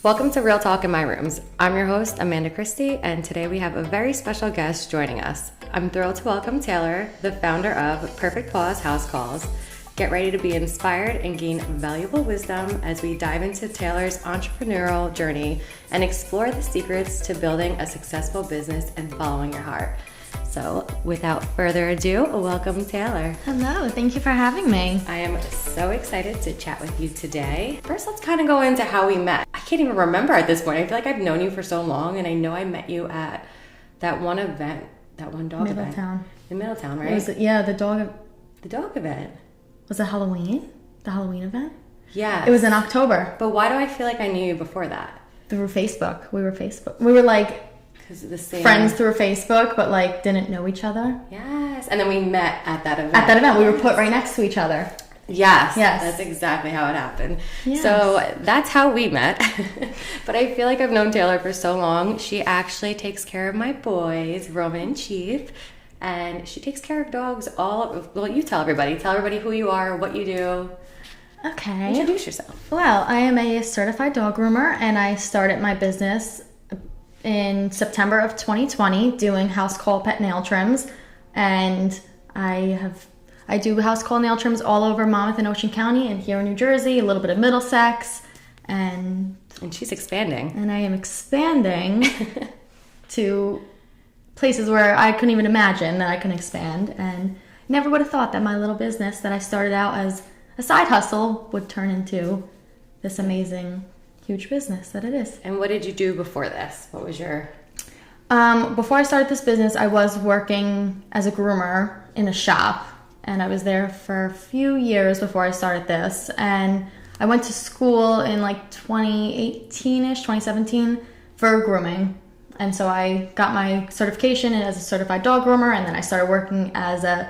Welcome to Real Talk in My Rooms. I'm your host, Amanda Kristy, and today we have a very special guest joining us. I'm thrilled to welcome Taylor, the founder of Perfect Paws House Calls. Get ready to be inspired and gain valuable wisdom as we dive into Taylor's entrepreneurial journey and explore the secrets to building a successful business and following your heart. So without further ado, welcome Taylor. Hello, thank you for having me. I am so excited to chat with you today. First, let's kind of go into how we met. I can't even remember at this point. I feel like I've known you for so long, and I know I met you at that one event, that one dog event. In Middletown, right? The dog event. Was it Halloween? The Halloween event? Yeah. It was in October. But why do I feel like I knew you before that? Through Facebook. We were like the same friends through Facebook, but like didn't know each other. Yes. And then we met at that event. At that event, we were put right next to each other. Yes. That's exactly how it happened. Yes. So that's how we met. But I feel like I've known Taylor for so long. She actually takes care of my boys, Roman and Chief. And she takes care of dogs you tell everybody who you are, what you do. Okay. Introduce yourself. Well, I am a certified dog groomer, and I started my business in September of 2020 doing house call pet nail trims. And I do house call nail trims all over Monmouth and Ocean County and here in New Jersey, a little bit of Middlesex. And she's expanding. And I am expanding to places where I couldn't even imagine that I can expand, and never would have thought that my little business that I started out as a side hustle would turn into this amazing, huge business that it is. And what did you do before this? What was your... Before I started this business, I was working as a groomer in a shop, and I was there for a few years before I started this, and I went to school in like 2018-ish, 2017 for grooming. And so I got my certification as a certified dog groomer, and then I started working as a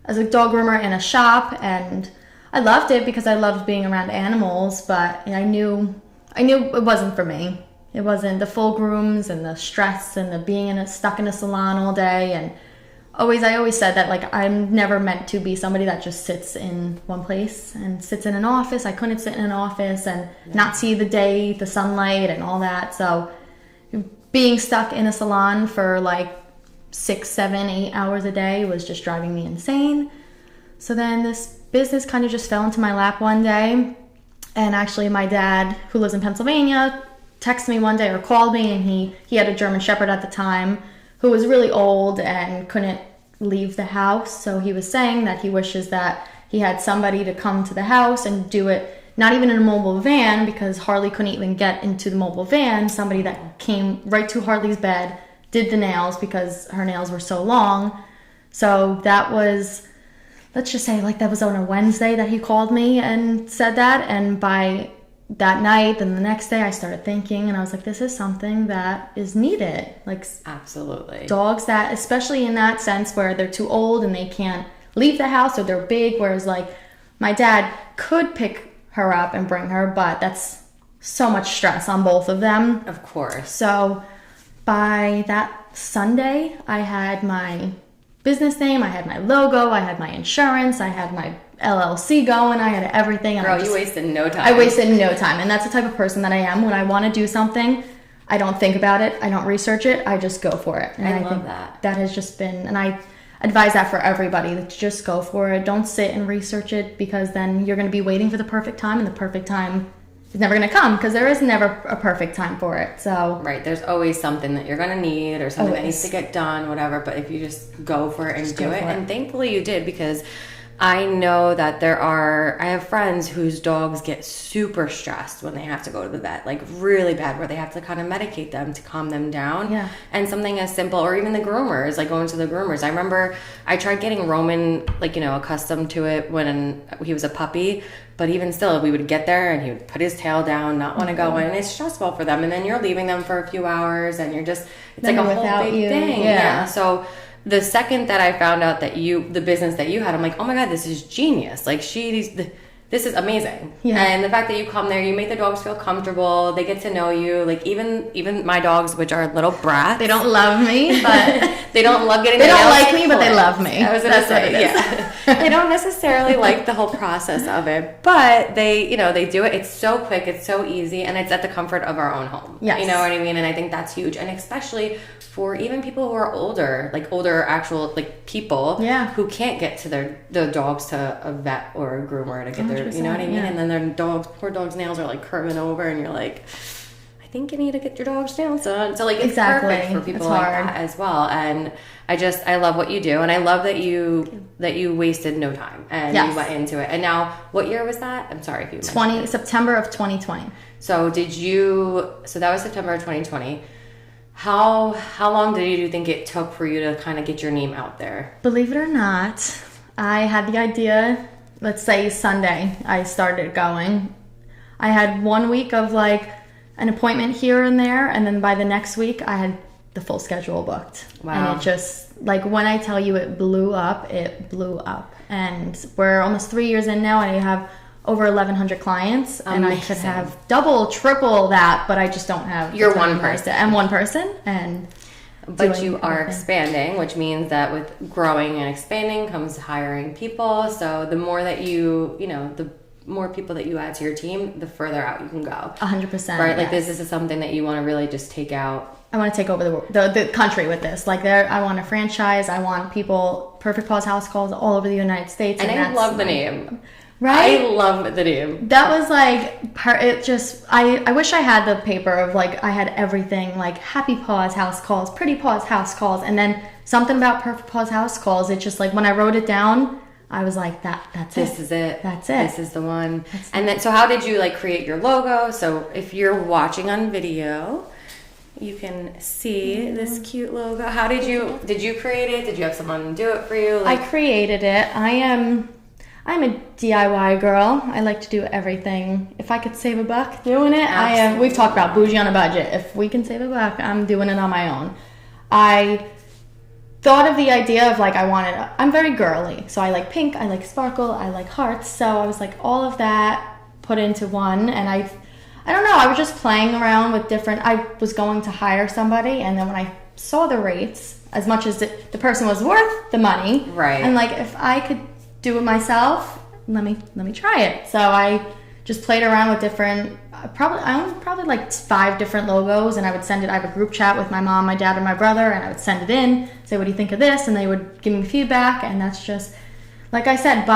dog groomer in a shop, and I loved it because I loved being around animals, but I knew it wasn't for me. It wasn't the full grooms and the stress and the being stuck in a salon all day, and I always said that like I'm never meant to be somebody that just sits in one place and sits in an office. I couldn't sit in an office and not see the sunlight and all that. So being stuck in a salon for like 6, 7, 8 hours a day was just driving me insane. So then this business kind of just fell into my lap one day. And actually my dad, who lives in Pennsylvania, texted me one day or called me, and he had a German Shepherd at the time who was really old and couldn't leave the house. So he was saying that he wishes that he had somebody to come to the house and do it, not even in a mobile van, because Harley couldn't even get into the mobile van. Somebody that came right to Harley's bed, did the nails because her nails were so long. So that was, let's just say like that was on a Wednesday that he called me and said that. And by that night, then the next day I started thinking, and I was like, this is something that is needed. Like, absolutely. Dogs that, especially in that sense where they're too old and they can't leave the house or they're big, whereas like my dad could pick her up and bring her, but that's so much stress on both of them. Of course. So by that Sunday, I had my business name, I had my logo, I had my insurance, I had my LLC going, I had everything. And Girl, you wasted no time. I wasted no time, and that's the type of person that I am. When I want to do something, I don't think about it, I don't research it, I just go for it. And I love that. That has just been, and I advise that for everybody, to just go for it. Don't sit and research it, because then you're going to be waiting for the perfect time, and the perfect time is never going to come, because there is never a perfect time for it. So right, there's always something that you're going to need or something that needs to get done, whatever. But if you just go for it and do it, and thankfully you did, because I know that I have friends whose dogs get super stressed when they have to go to the vet, like really bad, where they have to kind of medicate them to calm them down. Yeah. And something as simple, or even the groomers, like going to the groomers. I remember I tried getting Roman, like, accustomed to it when he was a puppy, but even still, we would get there and he would put his tail down, not want to go in, and it's stressful for them. And then you're leaving them for a few hours, and it's like a whole big thing. Yeah. So the second that I found out that the business that you had, I'm like, oh my God, this is genius. Like this is amazing. Yeah. And the fact that you come there, you make the dogs feel comfortable. They get to know you. Like even my dogs, which are little brats. They don't love me, but they don't love getting. They don't like me, but they love me. I was gonna say, yeah. They don't necessarily like the whole process of it, but they do it. It's so quick, it's so easy, and it's at the comfort of our own home. Yes. You know what I mean? And I think that's huge, and especially for even people who are older, like older actual like people, who can't get to their dogs to a vet or a groomer to get their, you know what I mean? And then their poor dog's nails are like curving over, and you're like, I think you need to get your dog's nails done. So like it's perfect for people like that as well. And I love what you do, and I love that you wasted no time and you went into it. And now, what year was that? I'm sorry if you mentioned September of 2020. So that was September of 2020. How long did you think it took for you to kind of get your name out there? Believe it or not, I had the idea, let's say Sunday, I started going. I had 1 week of like an appointment here and there, and then by the next week I had the full schedule booked. Wow. And it just, like when I tell you it blew up, it blew up. And we're almost 3 years in now, and I have over 1,100 clients. Amazing. And I could have double, triple that, but I just don't have. You're one person. I'm one person, but you are expanding, which means that with growing and expanding comes hiring people. So the more that the more people that you add to your team, the further out you can go. 100%. Right? Like this is something that you want to really just take out. I want to take over the country with this. Like I want a franchise. I want people, Perfect Paws House Calls all over the United States. And I love the name. Right? I love the name. That was like, I wish I had the paper of like, I had everything like Happy Paws House Calls, Pretty Paws House Calls, and then something about Perfect Paws House Calls. It just like, when I wrote it down, I was like, that's it. This is it. That's it. This is the one. And then, so how did you like create your logo? So if you're watching on video, you can see this cute logo. How did you create it? Did you have someone do it for you? I created it. I'm a DIY girl. I like to do everything. If I could save a buck doing it, I am. We've talked about bougie on a budget. If we can save a buck, I'm doing it on my own. I thought of the idea of like, I'm very girly. So I like pink, I like sparkle, I like hearts. So I was like, all of that put into one. And I don't know, I was just playing around with I was going to hire somebody. And then when I saw the rates, as much as the person was worth the money. Right. And like, if I could do it myself, let me try it. So I just played around with different, I owned probably like 5 different logos, and I would send it. I have a group chat with my mom, my dad, and my brother, and I would send it in, say, what do you think of this? And they would give me feedback, and that's just, like I said,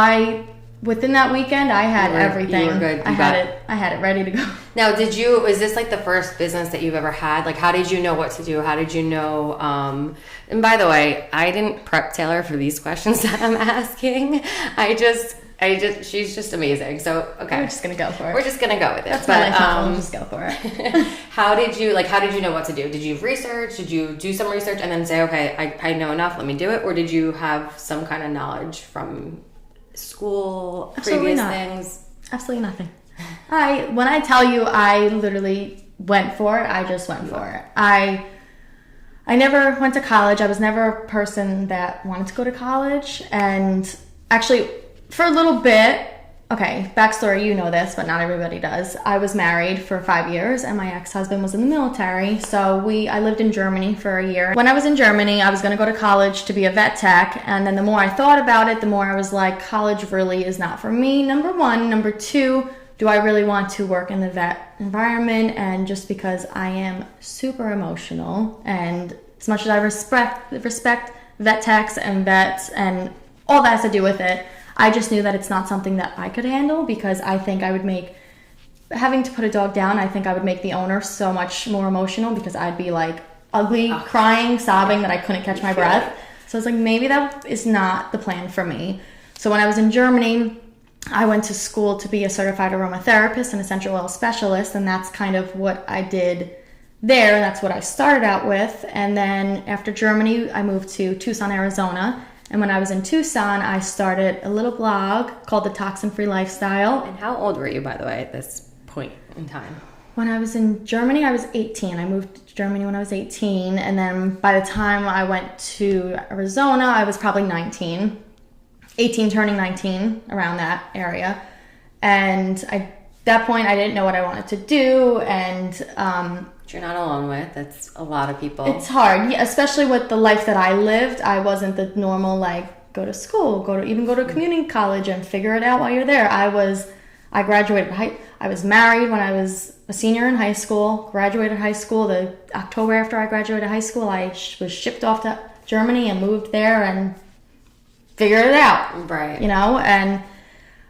within that weekend, I had everything. You were good. I had it ready to go. Now, is this like the first business that you've ever had? Like, how did you know what to do? How did you know, and by the way, I didn't prep Taylor for these questions that I'm asking. She's just amazing. So, okay. We're just going to go for it. We're just going to go with it. That's my life. We'll just go for it. How did you know what to do? Did you research? Did you do some research and then say, okay, I know enough, let me do it? Or did you have some kind of knowledge from school, previous things? Absolutely nothing. When I tell you I literally went for it, I just went for it. I never went to college. I was never a person that wanted to go to college. And actually, for a little bit, okay, backstory, you know this, but not everybody does. I was married for 5 years, and my ex-husband was in the military. So I lived in Germany for a year. When I was in Germany, I was going to go to college to be a vet tech. And then the more I thought about it, the more I was like, college really is not for me, number one. Number two, do I really want to work in the vet environment? And just because I am super emotional, and as much as I respect vet techs and vets and all that has to do with it, I just knew that it's not something that I could handle, because I think I would having to put a dog down, I think I would make the owner so much more emotional, because I'd be like ugly, crying, sobbing that I couldn't catch my breath. So I was like, maybe that is not the plan for me. So when I was in Germany, I went to school to be a certified aromatherapist and essential oil specialist, and that's kind of what I did there. That's what I started out with. And then after Germany, I moved to Tucson, Arizona. And when I was in Tucson, I started a little blog called The Toxin Free Lifestyle. And how old were you, by the way, at this point in time? When I was in Germany, I was 18. I moved to Germany when I was 18. And then by the time I went to Arizona, I was probably 19. 18 turning 19, around that area. And at that point, I didn't know what I wanted to do. And which you're not alone with. That's a lot of people. It's hard, yeah, especially with the life that I lived. I wasn't the normal, like, go to school, go to community college and figure it out while you're there. I graduated I was married when I was a senior in high school, graduated high school. The October after I graduated high school, I was shipped off to Germany and moved there and figured it out. Right. You know, and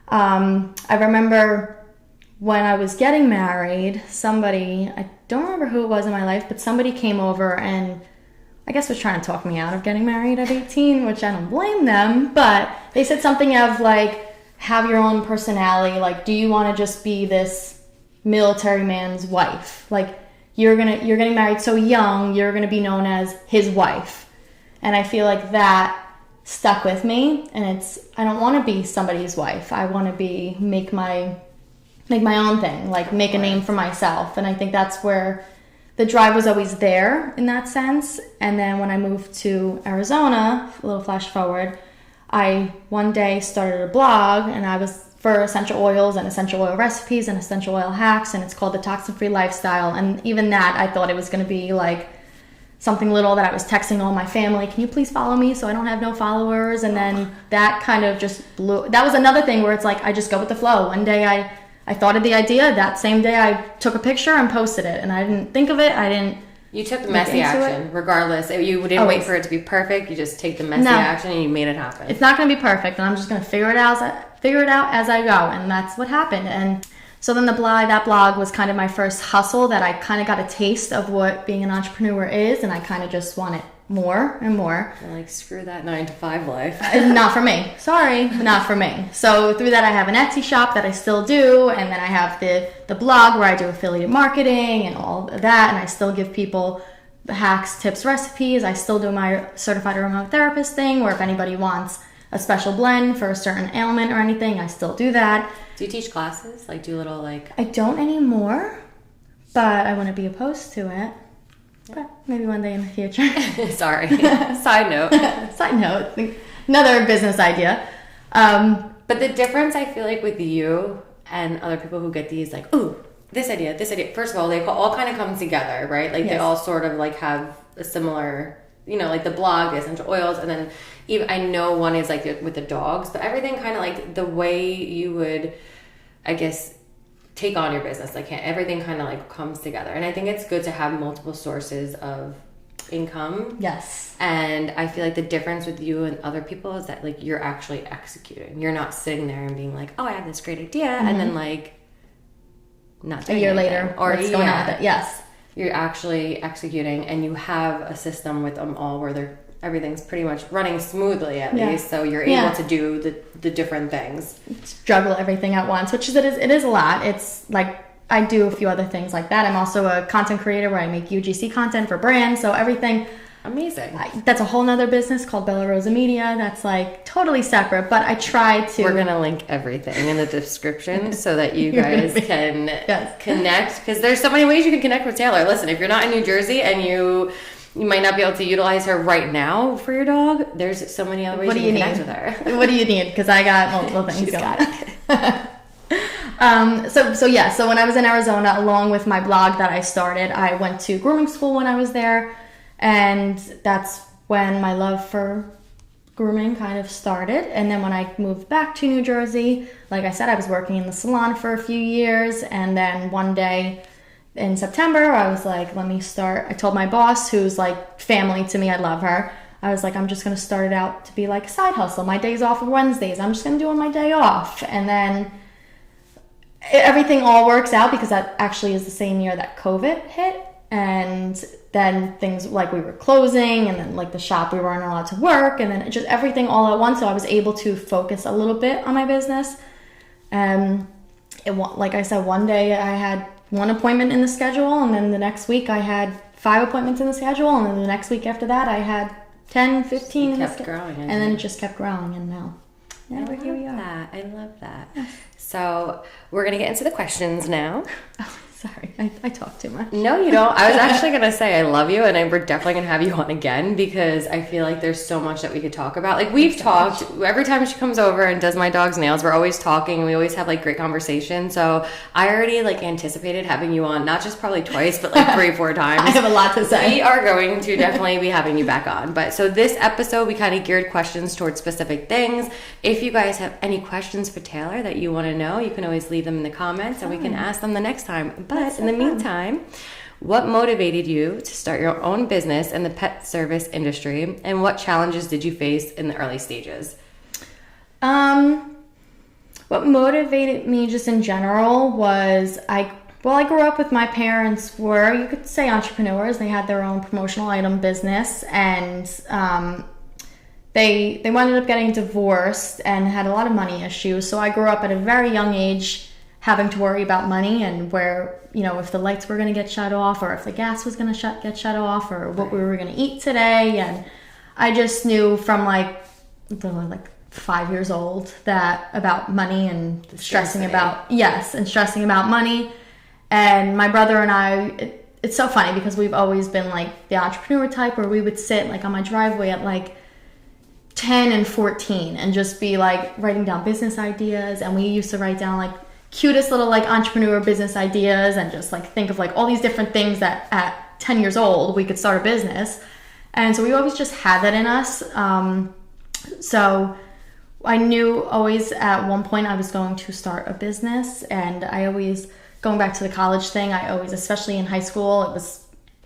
I remember when I was getting married, somebody, I don't remember who it was in my life, but somebody came over and I guess was trying to talk me out of getting married at 18, which I don't blame them, but they said something of like, have your own personality. Like, do you want to just be this military man's wife? Like, you're getting married so young, you're gonna be known as his wife. And I feel like that stuck with me. And I don't want to be somebody's wife. I want to make my own thing, like make a name for myself. And I think that's where the drive was always there in that sense. And then when I moved to Arizona, a little flash forward, I one day started a blog, and I was for essential oils and essential oil recipes and essential oil hacks, and it's called The Toxin Free Lifestyle. And even that, I thought it was going to be like something little that I was texting all my family, can you please follow me so I don't have no followers? And then that kind of just blew. That was another thing where it's like I just go with the flow. One day I thought of the idea. That same day I took a picture and posted it, and I didn't think of it. You took the messy action, regardless. You didn't wait for it to be perfect. You just take the messy action and you made it happen. It's not going to be perfect, and I'm just going to figure it out as I go, and that's what happened. And so then that blog was kind of my first hustle that I kind of got a taste of what being an entrepreneur is, and I kind of just wanted more and more. You're like, screw that 9-to-5 life. Not for me. Sorry, not for me. So through that, I have an Etsy shop that I still do, and then I have the blog where I do affiliate marketing and all of that, and I still give people hacks, tips, recipes. I still do my certified aromatherapist thing, where if anybody wants a special blend for a certain ailment or anything, I still do that. Do you teach classes? Like, do little, like... I don't anymore, but I want to be opposed to it. But maybe one day in the future. Sorry. Side note. Side note. Another business idea. But the difference, I feel like, with you and other people who get these, like, ooh, this idea. First of all, they all kind of come together, right? Like, They all sort of, like, have a similar, like the blog, the essential oils, and then even, I know one is, like, with the dogs, but everything kind of, like, the way you would, I guess, take on your business, like everything kind of like comes together. And I think it's good to have multiple sources of income. Yes. And I feel like the difference with you and other people is that like you're actually executing. You're not sitting there and being like, oh, I have this great idea, and then like not doing a year anything. later, or what's going on with it? Yes. You're actually executing, and you have a system with them all where everything's pretty much running smoothly at least, so you're able to do the different things. Juggle everything at once, which it is a lot. It's like I do a few other things like that. I'm also a content creator where I make UGC content for brands, so everything. Amazing. That's a whole nother business called Bella Rosa Media. That's like totally separate, but I try to. We're going to link everything in the description so that you guys can connect, because there's so many ways you can connect with Taylor. Listen, if you're not in New Jersey and you might not be able to utilize her right now for your dog, there's so many other ways you can connect with her. What do you need? Because I got multiple things going. So when I was in Arizona, along with my blog that I started, I went to grooming school when I was there, and that's when my love for grooming kind of started. And then when I moved back to New Jersey, like I said, I was working in the salon for a few years, and then one day in September, I was like, let me start. I told my boss, who's like family to me, I love her. I was like, I'm just going to start it out to be like a side hustle. My days off are Wednesdays. I'm just going to do it on my day off. And then everything all works out, because that actually is the same year that COVID hit. And then things like we were closing, and then like the shop, we weren't allowed to work, and then it just everything all at once. So I was able to focus a little bit on my business. Like I said, one day I had one appointment in the schedule, and then the next week I had 5 appointments in the schedule, and then the next week after that I had 10, 15 in the schedule. Growing, and then it just kept growing, and now here we are. I love that. So we're going to get into the questions now. Sorry, I talk too much. No, you don't. I was actually going to say I love you, and we're definitely going to have you on again because I feel like there's so much that we could talk about. Like, we've talked every time she comes over and does my dog's nails. We're always talking, and we always have like great conversation. So I already like anticipated having you on, not just probably twice, but like 3-4 times. I have a lot to say. We are going to definitely be having you back on. But so this episode, we kind of geared questions towards specific things. If you guys have any questions for Taylor that you want to know, you can always leave them in the comments, and we can ask them the next time. But in the meantime, what motivated you to start your own business in the pet service industry, and what challenges did you face in the early stages? What motivated me just in general was I grew up with my parents were, you could say, entrepreneurs. They had their own promotional item business, and they ended up getting divorced and had a lot of money issues. So I grew up at a very young age having to worry about money and where, if the lights were going to get shut off or if the gas was going to get shut off or what we were going to eat today. And I just knew from like 5 years old that about money and stressing about money. And my brother and I, it's so funny because we've always been like the entrepreneur type where we would sit like on my driveway at like 10 and 14 and just be like writing down business ideas. And we used to write down like cutest little like entrepreneur business ideas and just like think of like all these different things that at 10 years old we could start a business. And so we always just had that in us. So I knew always at one point I was going to start a business, and I always, going back to the college thing, I always, especially in high school,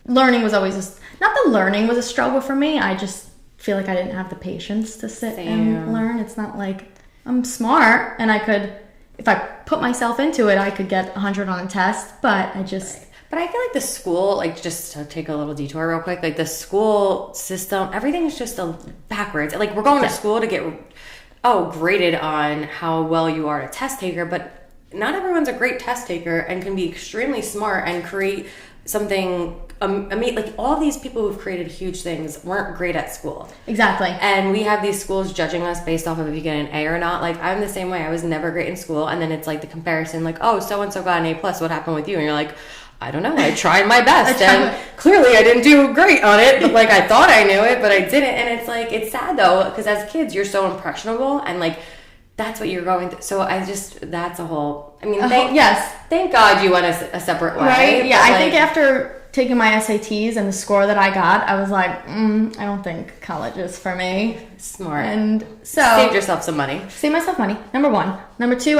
learning was always, not that learning was a struggle for me, I just feel like I didn't have the patience to sit and learn. It's not like I'm smart and I could, if I put myself into it, I could get 100 on a test, but I just... But I feel like the school, like, just to take a little detour real quick, like the school system, everything is just backwards. Like, we're going to school to get, graded on how well you are a test taker, but not everyone's a great test taker and can be extremely smart and create something. Like, all these people who've created huge things weren't great at school. Exactly. And we have these schools judging us based off of if you get an A or not. Like, I'm the same way. I was never great in school. And then it's like the comparison, like, oh, so-and-so got an A+. What happened with you? And you're like, I don't know. I tried my best. And clearly I didn't do great on it. But, like, I thought I knew it, but I didn't. And it's like, it's sad, though, because as kids, you're so impressionable. And, like, that's what you're going through. So that's a whole, I mean, thank God you went a separate way. Right? Yeah, I think after taking my SATs and the score that I got, I was like, I don't think college is for me. Smart. And so... Saved yourself some money. Saved myself money, number one. Number two,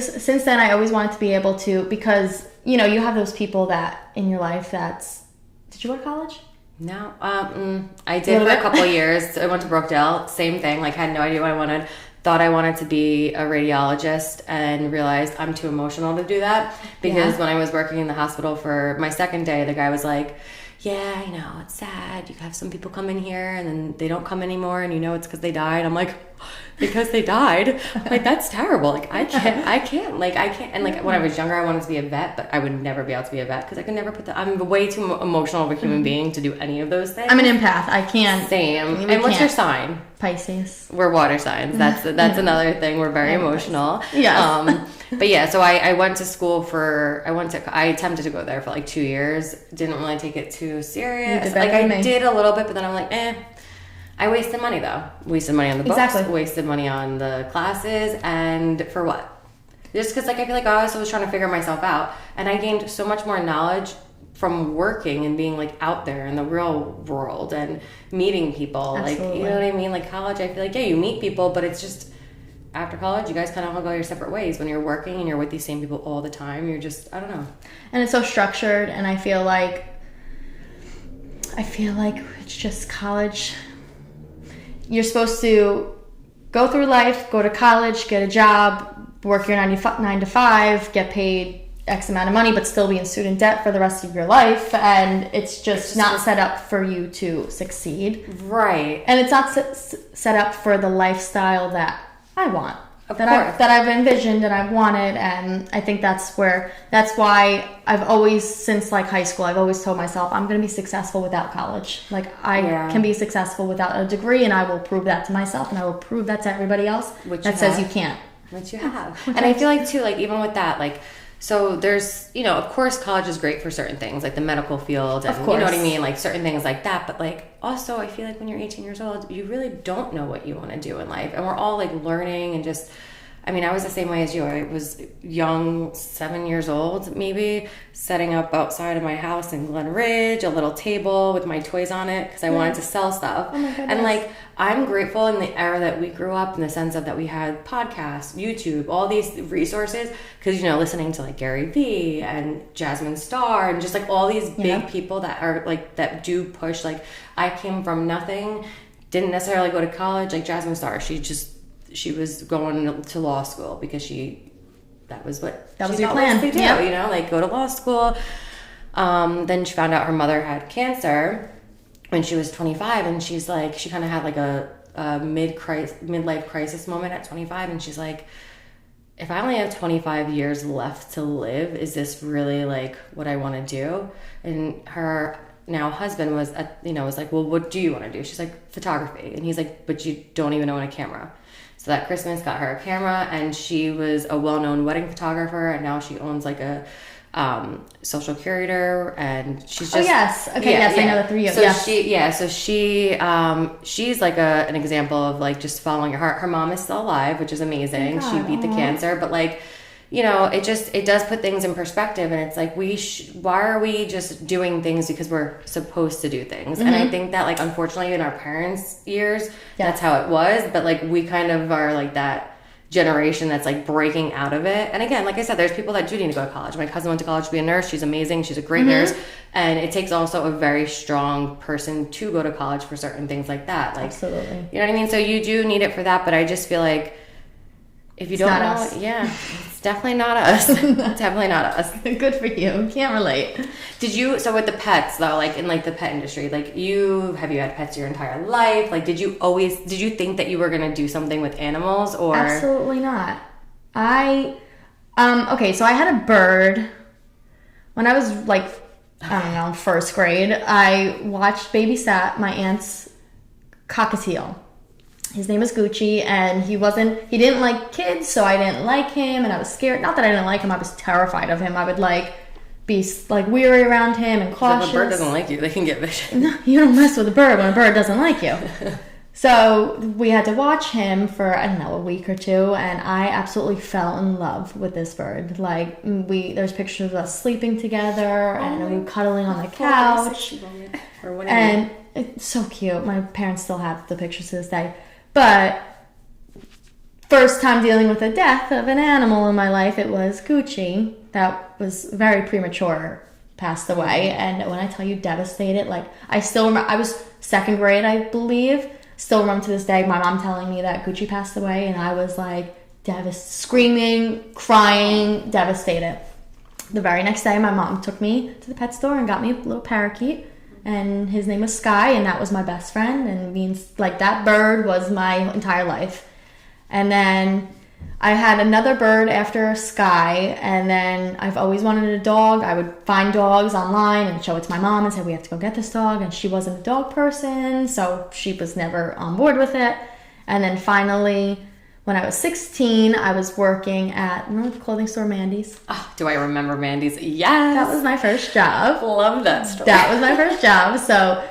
since then, I always wanted to be able to, because, you have those people that in your life did you go to college? No. I did for a couple of years. I went to Brookdale. Same thing. Like, had no idea what I wanted. Thought I wanted to be a radiologist and realized I'm too emotional to do that because when I was working in the hospital for my second day, the guy was like, yeah, I know, it's sad. You have some people come in here and then they don't come anymore and it's because they died. I'm like, because they died? Like, that's terrible. Like, I can't. And like, when I was younger, I wanted to be a vet, but I would never be able to be a vet because I could never I'm way too emotional of a human being to do any of those things. I'm an empath. I can't. Same. And what's your sign? Pisces. We're water signs. That's another thing. We're very emotional. Yeah. But yeah, so I went to school I attempted to go there for like 2 years. Didn't really take it too serious. Like, I did a little bit, but then I'm like, I wasted money though. Wasted money on the books. Exactly. Wasted money on the classes, and for what? Just because, like, I feel like I also was trying to figure myself out, and I gained so much more knowledge from working and being like out there in the real world and meeting people. Absolutely. Like, you know what I mean? Like, college, I feel like, you meet people, but it's just after college, you guys kind of all go your separate ways. When you're working and you're with these same people all the time, you're just, I don't know. And it's so structured, and I feel like it's just college. You're supposed to go through life, go to college, get a job, work your 9 to 5, get paid X amount of money, but still be in student debt for the rest of your life. And it's just not set up for you to succeed. Right. And it's not set up for the lifestyle that I want. That I've envisioned and I've wanted, and I think that's why I've always, since like high school, I've always told myself I'm going to be successful without college. Like, I can be successful without a degree, and I will prove that to myself, and I will prove that to everybody else that says you can't. Which you have. And I feel like too, like, even with that, like, So there's, you know, of course college is great for certain things, like the medical field and, you know what I mean? Like certain things like that. But like, also I feel like when you're 18 years old, you really don't know what you want to do in life. And we're all like learning and just, I mean, I was the same way as you. I was young, 7 years old, maybe, setting up outside of my house in Glen Ridge, a little table with my toys on it because I wanted to sell stuff. Oh my goodness. And like, I'm grateful in the era that we grew up in the sense of that we had podcasts, YouTube, all these resources because, you know, listening to like Gary Vee and Jasmine Star and just like all these big people that are like, that do push. Like, I came from nothing, didn't necessarily go to college. Like Jasmine Star, she was going to law school because that was your plan. To do, you know, like go to law school. Then she found out her mother had cancer when she was 25, and she's like, she kind of had like a midlife crisis moment at 25, and she's like, if I only have 25 years left to live, is this really like what I want to do? And her now husband was like, well, what do you want to do? She's like, photography. And he's like, but you don't even own a camera. So that Christmas got her a camera, and she was a well-known wedding photographer, and now she owns like a social curator, and she's just... Oh, yes. Okay, yes, I know the three of you. So she's like an example of like just following her heart. Her mom is still alive, which is amazing. She beat the cancer, but like, you know, it does put things in perspective, and it's like why are we just doing things because we're supposed to do things? And I think that like unfortunately in our parents' years, that's how it was, but like we kind of are like that generation that's like breaking out of it. And again, like I said, there's people that do need to go to college. My cousin went to college to be a nurse. She's amazing. She's a great nurse, and it takes also a very strong person to go to college for certain things like that. Like, absolutely, you know what I mean? So you do need it for that, but I just feel like if you don't know, it's definitely not us. Definitely not us. Good for you. Can't relate. So with the pets though, like in like the pet industry, like have you had pets your entire life? Like did you think that you were going to do something with animals or? Absolutely not. Okay, so I had a bird when I was like, I don't know, first grade. I babysat my aunt's cockatiel. His name is Gucci, and he didn't like kids, so I didn't like him, and I was scared. Not that I didn't like him, I was terrified of him. I would like be like weary around him and cautious. If a bird doesn't like you, they can get vicious. No, you don't mess with a bird when a bird doesn't like you. So we had to watch him for, I don't know, a week or two, and I absolutely fell in love with this bird. Like, there's pictures of us sleeping together, and we were cuddling on the couch. And it's so cute. My parents still have the pictures to this day. But first time dealing with the death of an animal in my life, it was Gucci. That was very premature, passed away. And when I tell you devastated, like I still remember, I was second grade, I believe. Still remember to this day my mom telling me that Gucci passed away, and I was like screaming, crying, devastated. The very next day, my mom took me to the pet store and got me a little parakeet. And his name was Sky, and that was my best friend, and means like that bird was my entire life. And then I had another bird after Sky, and then I've always wanted a dog. I would find dogs online and show it to my mom and say, we have to go get this dog, and she wasn't a dog person, so she was never on board with it. And then finally, when I was 16, I was working at, remember the clothing store Mandy's? Oh, do I remember Mandy's? Yes! That was my first job. Love that story. That was my first job. So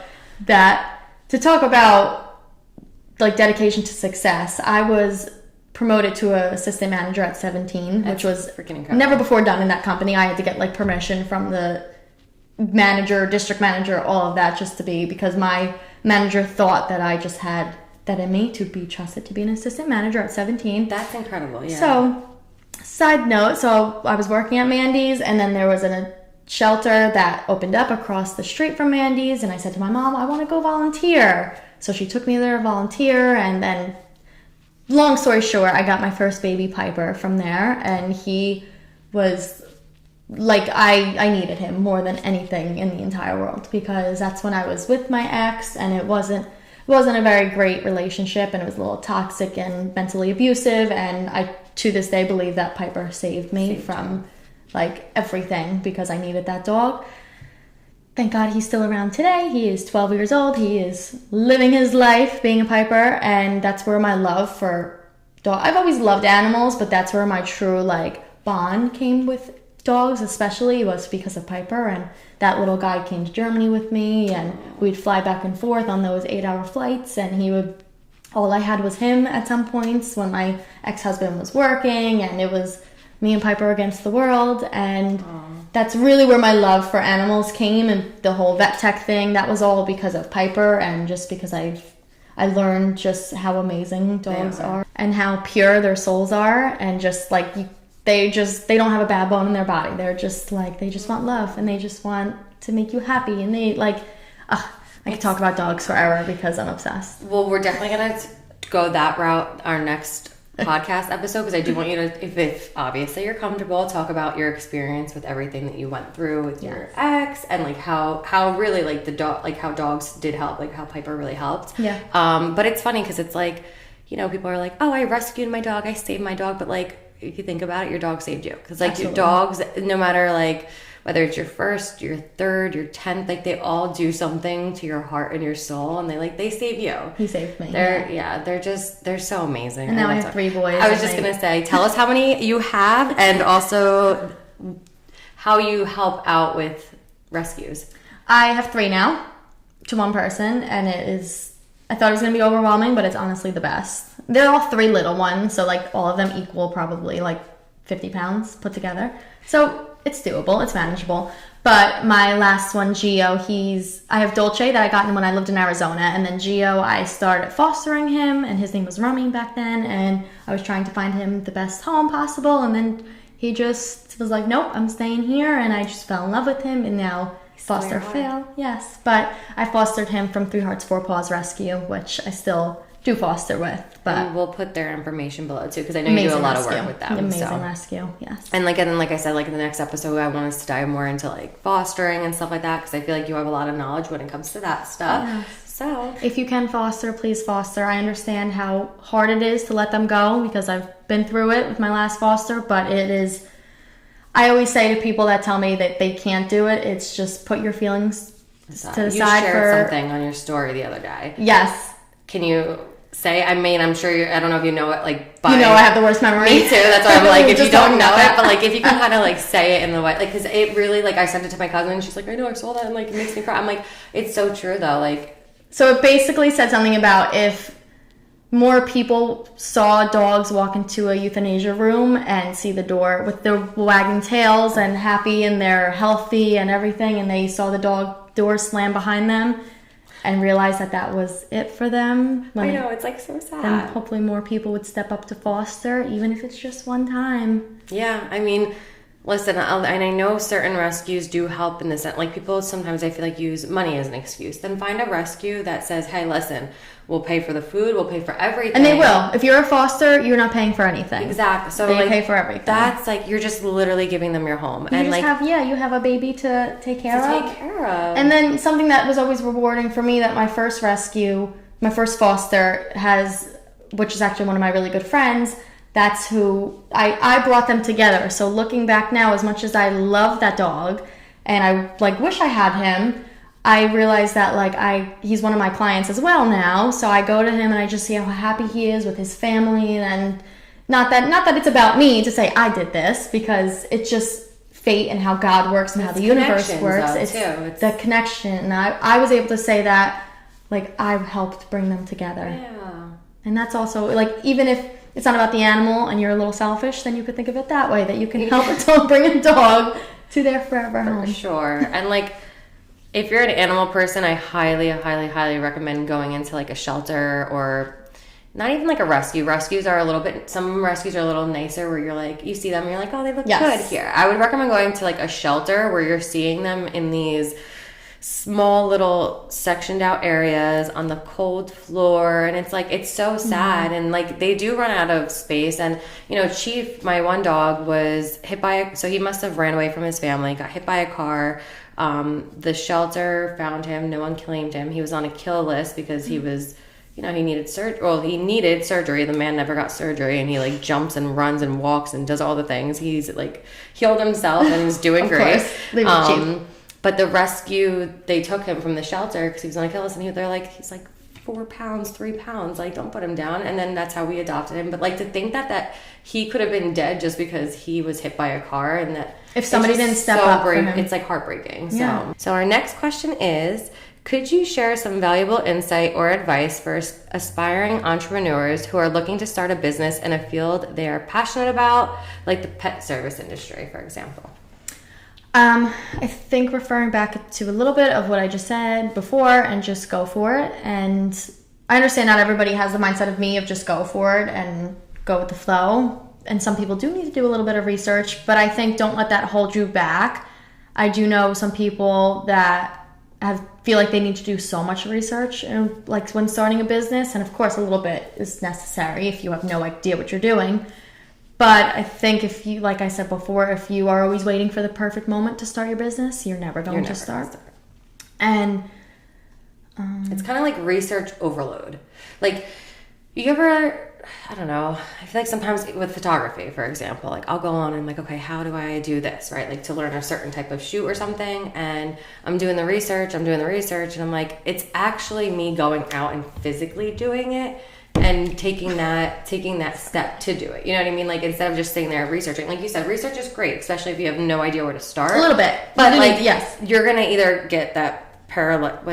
to talk about like dedication to success, I was promoted to an assistant manager at 17, which was freaking incredible. Never before done in that company. I had to get like permission from the manager, district manager, all of that because my manager thought that I just had that in me to be trusted to be an assistant manager at 17. That's incredible, yeah. So, side note, so I was working at Mandy's, and then there was a shelter that opened up across the street from Mandy's, and I said to my mom, I want to go volunteer. So she took me there to volunteer, and then, long story short, I got my first baby Piper from there, and he was like, I needed him more than anything in the entire world, because that's when I was with my ex, and it wasn't a very great relationship, and it was a little toxic and mentally abusive, and I to this day believe that Piper saved me from like everything because I needed that dog. Thank God he's still around today. He is 12 years old. He is living his life being a Piper, and that's where my love for dog. I've always loved animals, but that's where my true like bond came with dogs especially was because of Piper, and that little guy came to Germany with me, and we'd fly back and forth on those 8-hour flights, and all I had was him at some points when my ex-husband was working, and it was me and Piper against the world. And that's really where my love for animals came, and the whole vet tech thing, that was all because of Piper, and just because I learned just how amazing dogs are and how pure their souls are, and just like they don't have a bad bone in their body. They're just like, they just want love, and they just want to make you happy, and they like I could talk about dogs forever because I'm obsessed. Well, we're definitely going to go that route our next podcast episode, because I do want you to, if obviously you're comfortable, talk about your experience with everything that you went through with your ex, and like how really like the dog, like how dogs did help, like how Piper really helped. Yeah. But it's funny because it's like, you know, people are like, oh, I rescued my dog, I saved my dog, but like if you think about it, your dog saved you, because like your dogs, no matter like whether it's your first, your third, your 10th, like they all do something to your heart and your soul, and they save you. He saved me. They're so amazing. And now I have 3 boys. I was just gonna say, tell us how many you have, and also how you help out with rescues. I have 3 now to one person, and I thought it was gonna be overwhelming, but it's honestly the best. They're all 3 little ones, so like all of them equal probably like 50 pounds put together. So it's doable, it's manageable. But my last one, Gio, I have Dolce that I got when I lived in Arizona, and then Gio, I started fostering him, and his name was Rummy back then, and I was trying to find him the best home possible, and then he just was like, nope, I'm staying here, and I just fell in love with him, and now foster fail, yes. But I fostered him from 3 Hearts 4 Paws Rescue, which I still do foster with. But and we'll put their information below too, because I know you do a lot of work with them. Amazing rescue, yes. And like I said, like in the next episode, I want us to dive more into like fostering and stuff like that, because I feel like you have a lot of knowledge when it comes to that stuff. Yes. So if you can foster, please foster. I understand how hard it is to let them go, because I've been through it with my last foster, but it is, I always say to people that tell me that they can't do it, it's just put your feelings to the side. You shared something on your story the other day. Yes. Can you say, I mean, I'm sure I don't know if you know it, like, you know I have the worst memory. Me too, that's why I'm like, if you don't know it, but like, if you can kind of like say it in the way, like, because it really, like, I sent it to my cousin, and she's like, I know, I saw that, and like, it makes me cry. I'm like, it's so true though, like. So it basically said something about if more people saw dogs walk into a euthanasia room and see the door with their wagging tails and happy, and they're healthy and everything, and they saw the dog door slam behind them, and realize that was it for them. I know, it's like so sad. Then hopefully more people would step up to foster, even if it's just one time. Yeah, I mean, listen, and I know certain rescues do help in this. Like, people sometimes, I feel like, use money as an excuse. Then find a rescue that says, hey, listen, we'll pay for the food, we'll pay for everything. And they will. If you're a foster, you're not paying for anything. Exactly. So they pay for everything. That's like, you're just literally giving them your home. You have a baby to take care of. And then something that was always rewarding for me, that my first foster has, which is actually one of my really good friends, that's who I brought them together. So looking back now, as much as I love that dog and I like wish I had him, I realized that like he's one of my clients as well now. So I go to him and I just see how happy he is with his family, and not that it's about me to say I did this, because it's just fate and how God works and how the universe works. It's the connection. And I was able to say that like I helped bring them together. Yeah. And that's also like, even if it's not about the animal and you're a little selfish, then you could think of it that way, that you can help a dog bring a dog to their forever home. For sure. And like, if you're an animal person, I highly, highly, highly recommend going into like a shelter, or not even like a rescue. Some rescues are a little nicer, where you're like, you see them and you're like, oh, they look good here. I would recommend going to like a shelter where you're seeing them in these small little sectioned out areas on the cold floor, and it's like, it's so sad. And like, they do run out of space. And you know, Chief, my one dog, was hit by so he must have ran away from his family, got hit by a car. The shelter found him, no one claimed him. He was on a kill list because he was, you know, he needed surgery. The man never got surgery, and he like jumps and runs and walks and does all the things. He's like healed himself and he's doing great. Course. But the rescue, they took him from the shelter because he was on a kill list, and he's like 4 pounds, 3 pounds. Like, don't put him down. And then that's how we adopted him. But like to think that he could have been dead just because he was hit by a car, and that if somebody didn't step up for him. It's like heartbreaking. Yeah. So our next question is, could you share some valuable insight or advice for aspiring entrepreneurs who are looking to start a business in a field they are passionate about, like the pet service industry, for example? I think referring back to a little bit of what I just said before, and just go for it. And I understand not everybody has the mindset of me of just go for it and go with the flow. And some people do need to do a little bit of research, but I think don't let that hold you back. I do know some people that feel like they need to do so much research, and like when starting a business, and of course a little bit is necessary if you have no idea what you're doing. But I think if you, like I said before, if you are always waiting for the perfect moment to start your business, you're never going to start. And it's kind of like research overload. Like, you ever, I don't know, I feel like sometimes with photography, for example, like I'll go on and I'm like, okay, how do I do this, right? Like to learn a certain type of shoot or something, and I'm doing the research, and I'm like, it's actually me going out and physically doing it and taking that step to do it. You know what I mean? Like, instead of just sitting there researching, like you said, research is great, especially if you have no idea where to start. A little bit. But like, yes, you're going to either get that paralyzation?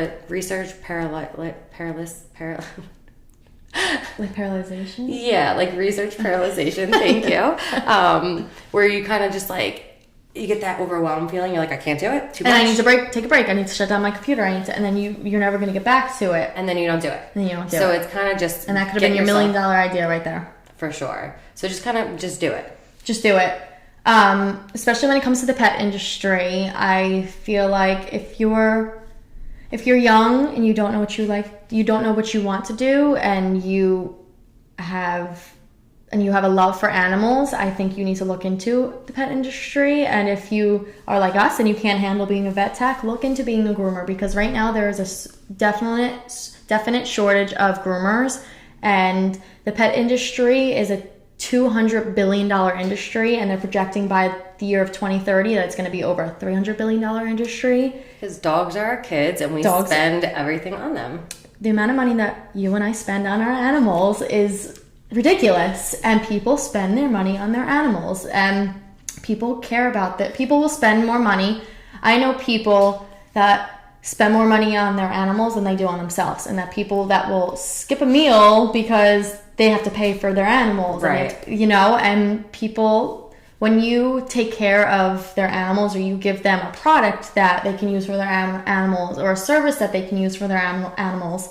Like paralyzation? Yeah, like research paralyzation. Thank you. Where you kind of just like, you get that overwhelmed feeling. You're like, I can't do it. Too much. And I need to take a break. I need to shut down my computer. And then you're never going to get back to it. And then you don't do it. So it's kind of just. And that could have been your $1 million idea right there. For sure. So just kind of just do it. Just do it. Especially when it comes to the pet industry, I feel like if you're young and you don't know what you like, you don't know what you want to do, and you have a love for animals, I think you need to look into the pet industry. And if you are like us and you can't handle being a vet tech, look into being a groomer, because right now there is a definite shortage of groomers, and the pet industry is a $200 billion industry, and they're projecting by the year of 2030 that it's going to be over a $300 billion industry. Because dogs are our kids, and we spend everything on them. The amount of money that you and I spend on our animals is ridiculous, and people spend their money on their animals, and people care about that. People will spend more money. I know people that spend more money on their animals than they do on themselves, and that people that will skip a meal because they have to pay for their animals, right? And people, when you take care of their animals, or you give them a product that they can use for their animals, or a service that they can use for their animals,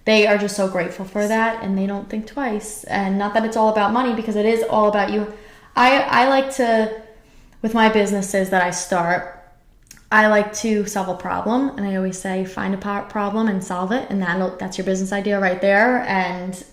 they are just so grateful for that, and they don't think twice. And not that it's all about money, because it is all about you. I like to, with my businesses that I start, I like to solve a problem, and I always say find a problem and solve it, and that's your business idea right there. And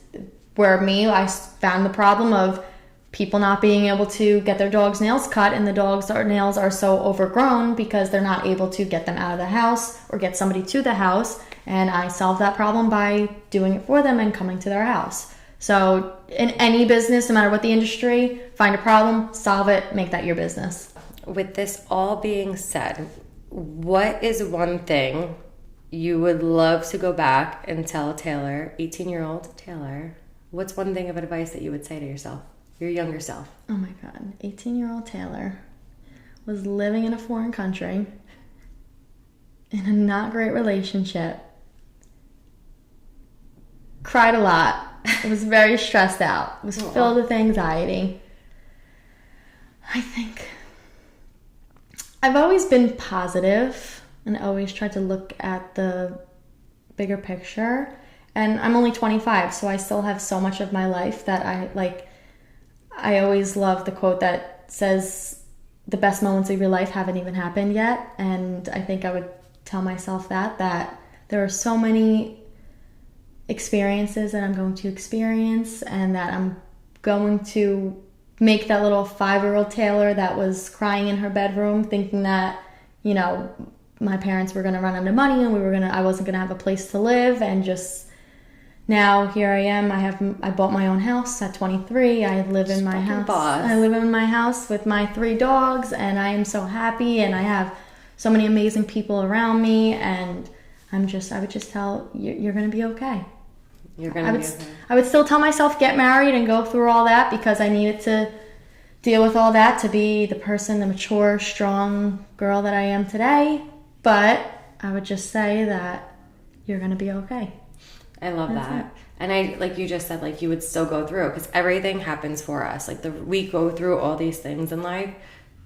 I found the problem of people not being able to get their dog's nails cut, and the dog's nails are so overgrown because they're not able to get them out of the house or get somebody to the house. And I solved that problem by doing it for them and coming to their house. So in any business, no matter what the industry, find a problem, solve it, make that your business. With this all being said, what is one thing you would love to go back and tell Taylor, 18-year-old Taylor? What's one thing of advice that you would say to yourself, your younger self? Oh my God, 18-year-old Taylor was living in a foreign country in a not great relationship. Cried a lot. I was very stressed out. Was filled with anxiety. I think I've always been positive and always tried to look at the bigger picture. And I'm only 25, so I still have so much of my life that I always love the quote that says the best moments of your life haven't even happened yet. And I think I would tell myself that there are so many experiences that I'm going to experience, and that I'm going to make that little 5-year-old Taylor that was crying in her bedroom thinking that, my parents were going to run out of money and I wasn't going to have a place to live, and just now here I am. I bought my own house at 23. I live in my house. Boss. I live in my house with my 3 dogs, and I am so happy, and I have so many amazing people around me, and I would just tell you, you're going to be okay. You're going to be okay. I would still tell myself get married and go through all that because I needed to deal with all that to be the person, the mature, strong girl that I am today. But I would just say that you're going to be okay. I love that. And I, like you just said, like you would still go through because everything happens for us. Like we go through all these things in life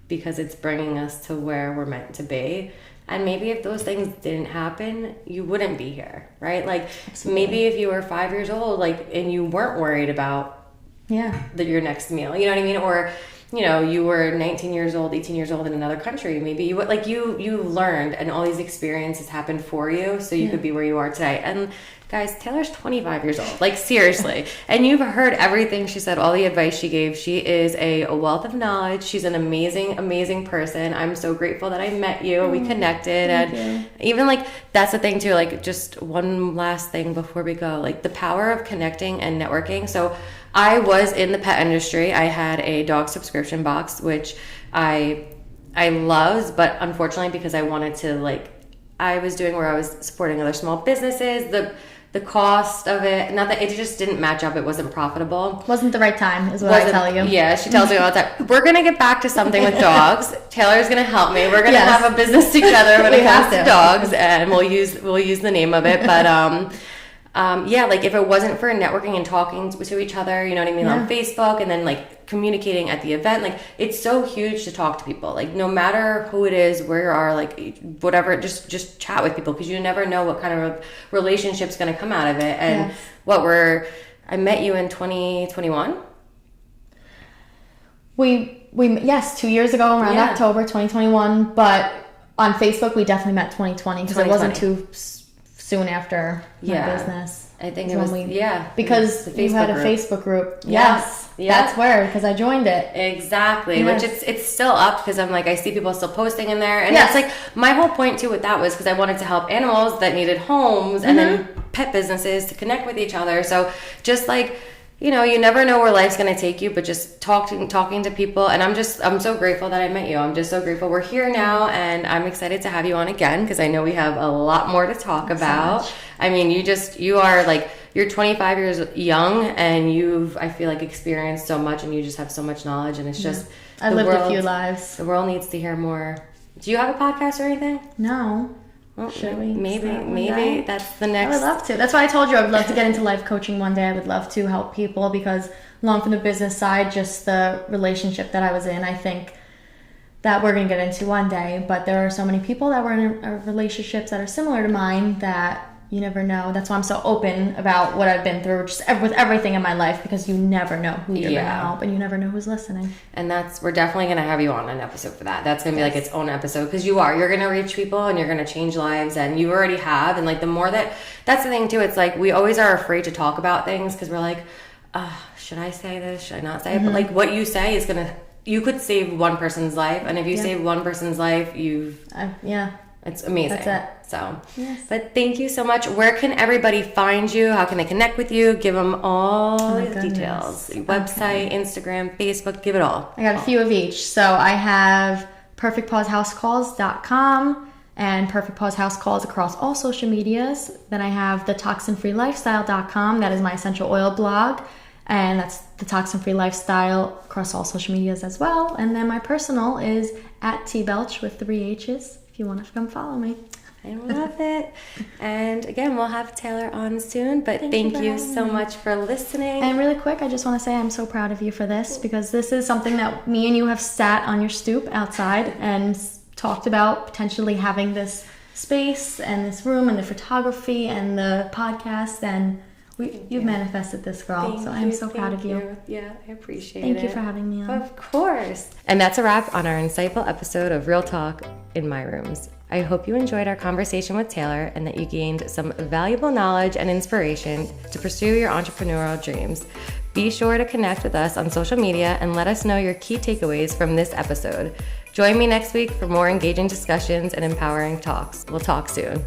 because it's bringing us to where we're meant to be. And maybe if those things didn't happen, you wouldn't be here, right? Like maybe if you were 5 years old, like, and you weren't worried about your next meal, you know what I mean? Or, you know, you were 19 years old, 18 years old in another country. Maybe you would, like you learned and all these experiences happened for you so you could be where you are today. And guys, Taylor's 25 years old, like seriously. And you've heard everything she said, all the advice she gave. She is a wealth of knowledge. She's an amazing, amazing person. I'm so grateful that I met you. We connected. And even like, that's the thing too, like just one last thing before we go, like the power of connecting and networking. So I was in the pet industry. I had a dog subscription box, which I loved, but unfortunately because I wanted to like, I was doing where I was supporting other small businesses, the cost of it, not that it just didn't match up. It wasn't profitable. Wasn't the right time is what I tell you. Yeah, she tells me all the time. We're going to get back to something with dogs. Taylor's going to help me. We're going to have a business together when it comes to dogs, and we'll use the name of it. But yeah, like if it wasn't for networking and talking to each other, you know what I mean, on Facebook, and then like communicating at the event, like it's so huge to talk to people, like no matter who it is, where you are, like whatever, just chat with people because you never know what kind of relationship's going to come out of it. And I met you in 2021. We 2 years ago around October 2021, but on Facebook we definitely met 2020 because it wasn't too soon after my business. I think it was because you had a Facebook group. Yes. That's where, because I joined it. Exactly. Which it's still up because I'm like, I see people still posting in there. And it's like, my whole point too with that was because I wanted to help animals that needed homes and then pet businesses to connect with each other. So just like, you know, you never know where life's going to take you, but just talking to people. And I'm so grateful that I met you. I'm just so grateful we're here now. And I'm excited to have you on again because I know we have a lot more to talk about. So I mean, you are like, you're 25 years young and I feel like experienced so much and you just have so much knowledge. And it's just, I lived a few lives. The world needs to hear more. Do you have a podcast or anything? No. Well, should we? Maybe that's the next. I would love to. That's why I told you I would love to get into life coaching one day. I would love to help people because along from the business side, just the relationship that I was in, I think that we're going to get into one day. But there are so many people that were in relationships that are similar to mine that you never know. That's why I'm so open about what I've been through, just with everything in my life, because you never know who you're going to help and you never know who's listening. And we're definitely going to have you on an episode for that. That's going to be like its own episode because you're going to reach people and you're going to change lives and you already have. And like the more that's the thing too. It's like we always are afraid to talk about things because we're like, should I say this? Should I not say it? But like what you say is going to, you could save one person's life. And if you save one person's life, it's amazing. That's it. So, but thank you so much. Where can everybody find you? How can they connect with you? Give them all the details. Website, Instagram, Facebook, give it all. I got a few of each. So I have perfectpawshousecalls.com and Perfect Paws House Calls across all social medias. Then I have thetoxinfreelifestyle.com. That is my essential oil blog. And that's the Toxin Free Lifestyle across all social medias as well. And then my personal is @tbelch with 3 H's if you want to come follow me. I love it. And again, we'll have Taylor on soon, but thank you so much for listening. And really quick, I just want to say I'm so proud of you for this because this is something that me and you have sat on your stoop outside and talked about potentially having this space and this room and the photography and the podcast, and you've manifested this, girl. So I'm so proud of you. Yeah, I appreciate it. Thank you for having me on. Of course. And that's a wrap on our insightful episode of Real Talk in My Rooms. I hope you enjoyed our conversation with Taylor and that you gained some valuable knowledge and inspiration to pursue your entrepreneurial dreams. Be sure to connect with us on social media and let us know your key takeaways from this episode. Join me next week for more engaging discussions and empowering talks. We'll talk soon.